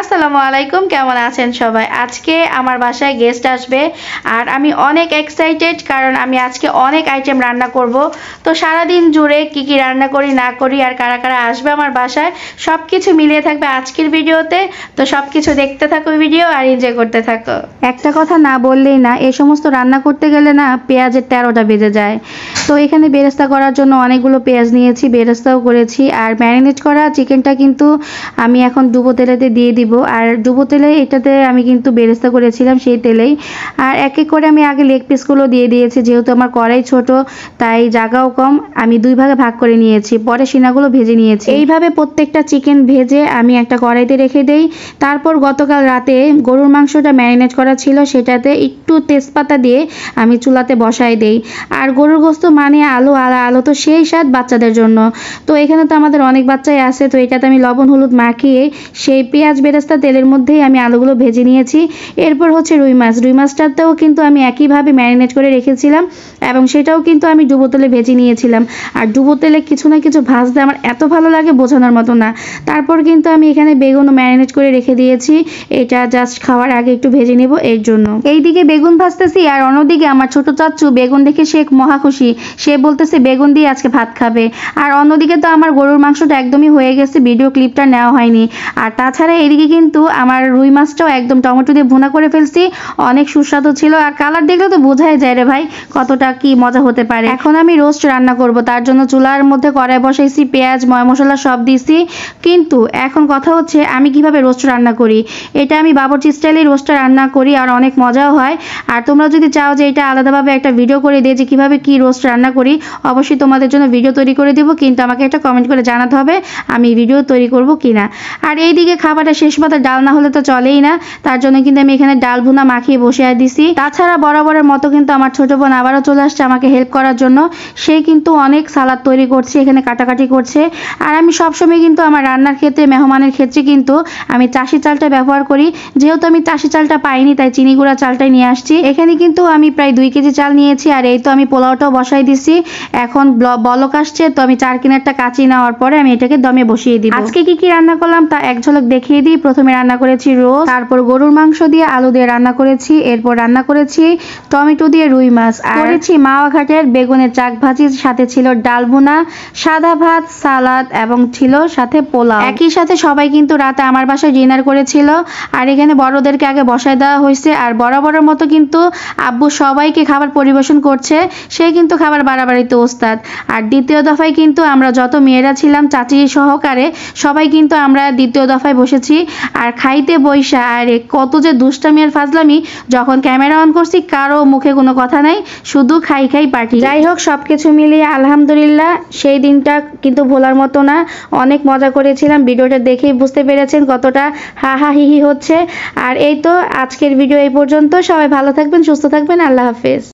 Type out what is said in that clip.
আসসালামু আলাইকুম, কেমন আছেন সবাই? আজকে আমার বাসায় গেস্ট আসবে আর আমি অনেক এক্সাইটেড, কারণ আমি আজকে অনেক আইটেম রান্না করব। তো সারাদিন জুড়ে কি কি রান্না করি না করি আর কারা কারা আসবে আমার বাসায় সব কিছু মিলিয়ে থাকবে আজকের ভিডিওতে। তো সব কিছু দেখতে থাকো ভিডিও আর এনজয় করতে থাকো। একটা কথা না বললেই না, এই সমস্ত রান্না করতে গেলে না পেঁয়াজের 13টা বেজে যায়। তো এখানে বেরেস্তা করার জন্য অনেকগুলো পেঁয়াজ নিয়েছি, বেরেস্তাও করেছি। আর ম্যারিনেট করা চিকেনটা কিন্তু আমি এখন ডুবো তেলেতে দিয়ে দিব। আর ডুবো তেলে এটাতে আমি কিন্তু বেরেস্তা করেছিলাম সেই তেলেই। আর এক এক করে আমি আগে লেগ পিসগুলো দিয়ে দিয়েছি, যেহেতু আমার কড়াই ছোট তাই জায়গাও কম, আমি দুই ভাগে ভাগ করে নিয়েছি। পরে সিনাগুলো ভেজে নিয়েছি। এইভাবে প্রত্যেকটা চিকেন ভেজে আমি একটা কড়াইতে রেখে দেই। তারপর গতকাল রাতে গরুর মাংসটা ম্যারিনেট করা ছিল, সেটাতে একটু তেজপাতা দিয়ে আমি চুলাতে বসাই দেই। আর গরুর গোস্ত মানে আলু, আর আলু তো সেই স্বাদ বাচ্চাদের জন্য। তো এখানে তো আমাদের অনেক বাচ্চাই আছে, তো এটাতে আমি লবণ হলুদ মাখিয়ে সেই পেঁয়াজ বেরেস্তা তেলের মধ্যেই আমি আলুগুলো ভেজে নিয়েছি। এরপর হচ্ছে রুই মাছ, রুই মাছটাতেও কিন্তু আমি একইভাবে ম্যারিনেট করে রেখেছিলাম এবং সেটাও কিন্তু আমি ডুবো তেলে ভেজে নিয়েছিলাম। আর ডুবো তেলে কিছু না কিছু ভাজতে আমার এত ভালো লাগে, বোঝানোর মতো না। তারপর কিন্তু আমি এখানে বেগুনও ম্যারিনেট করে রেখে দিয়েছি, এটা জাস্ট খাওয়ার আগে একটু ভেজে নেব এর জন্য। এইদিকে বেগুন ভাজতেছি আর অন্যদিকে আমার ছোট চাচ্চু বেগুন দেখে সে মহা খুশি, সে বলতেছে বেগুন দিয়ে আজকে ভাত খাবে। আর অন্যদিকে তো আমার গরুর মাংসটা একদমই হয়ে গেছে, ভিডিও ক্লিপটা নেওয়া হয়নি। আর তাছাড়া এদিকে কিন্তু আমার রুই মাছটাও একদম টমেটো দিয়ে ভুনা করে ফেলছি, অনেক সুস্বাদু ছিল। আর কালার দেখলে তো বোঝাই যায় রে ভাই কতটা কি মজা হতে পারে। এখন আমি রোস্ট রান্না করব, তার জন্য চুলার মধ্যে কড়াই বসাইছি, পেঁয়াজ ময় মশলা সব দিছি। কিন্তু এখন কথা হচ্ছে আমি কিভাবে রোস্ট রান্না করি। এটা আমি বাবুর্চি স্টাইলে রোস্টটা রান্না করি আর অনেক মজাও হয়। আর তোমরা যদি চাও যে এটা আলাদাভাবে একটা ভিডিও করে দিয়ে যে কিভাবে কি রোস্ট রান্না করি, অবশ্যই তোমাদের জন্য ভিডিও তৈরি করে দেবো, কিন্তু আমাকে একটা কমেন্ট করে জানাতে হবে আমি ভিডিও তৈরি করব কিনা। আর এইদিকে খাবারটা শেষ পাতে ডাল না হলে তো চলেই না, তার জন্য কিন্তু আমি এখানে ডাল ভুনা মাখিয়ে বসে দিছি। তাছাড়া বরাবরের মতো কিন্তু আমার ছোট বোন আবারও চলে আসছে আমাকে হেল্প করার জন্য, সে কিন্তু অনেক সালাদ তৈরি করছে, এখানে কাটাকাটি করছে। আর আমি সবসময় কিন্তু আমার রান্নার ক্ষেত্রে মেহমানের ক্ষেত্রে কিন্তু আমি চাষি চালটা ব্যবহার করি, যেহেতু আমি চাষি চালটা পাইনি তাই চিনি গুঁড়া চালটাই নিয়ে আসছি। এখানে কিন্তু আমি প্রায় 2 কেজি চাল নিয়েছি। আর এই তো আমি পোলাওটাও বসাই দিছি, এখন বলক আসছে, তো আমি 4 কিনারটা কাঁচি নেওয়ার পরে আমি এটাকে দমে বসিয়ে দিব। আজকে কি কি রান্না করলাম তা এক ঝলক দেখিয়ে দিই। প্রথমে রান্না করেছি রোস্ট, তারপর গরুর মাংস দিয়ে আলু দিয়ে রান্না করেছি, এরপর রান্না করেছি টমেটো দিয়ে রুই মাছ, আর করেছি মাওয়া ঘাটের বেগুনের চাক ভাজি, সাথে ছিল ডাল ভুনা, সাদা ভাত, সালাদ এবং ছিল সাথে পোলাও। একই সাথে সবাই কিন্তু রাতে আমার বাসায় ডিনার করেছিল। আর এখানে বড়দেরকে আগে বসায় দেওয়া হয়েছে, আর বরাবরের মতো কিন্তু আব্বু সবাইকে খাবার পরিবেশন করছে, সে কিন্তু খাবার বাড়াবাড়িতে ওস্তাদ। আর দ্বিতীয় দফায় কিন্তু আমরা যত মেয়েরা ছিলাম চাচি সহকারে সবাই কিন্তু আমরা দ্বিতীয় দফায় বসেছি। আর খাইতে বইসা আর কত যে দুষ্টামি আর ফাজলামি, যখন ক্যামেরা অন করছি কারো মুখে কোনো কথা নাই, শুধু খাই খাই পার্টি। যাই হোক, সবকিছু মিলিয়ে আলহামদুলিল্লাহ সেই দিনটা কিন্তু ভোলার মতো না, অনেক মজা করেছিলাম। ভিডিওটা দেখেই বুঝতে পেরেছেন কতটা হা হা হি হি হচ্ছে। আর এই তো আজকের ভিডিও এই পর্যন্ত, সবাই ভালো থাকবেন, সুস্থ থাকবেন, আল্লাহ হাফেজ।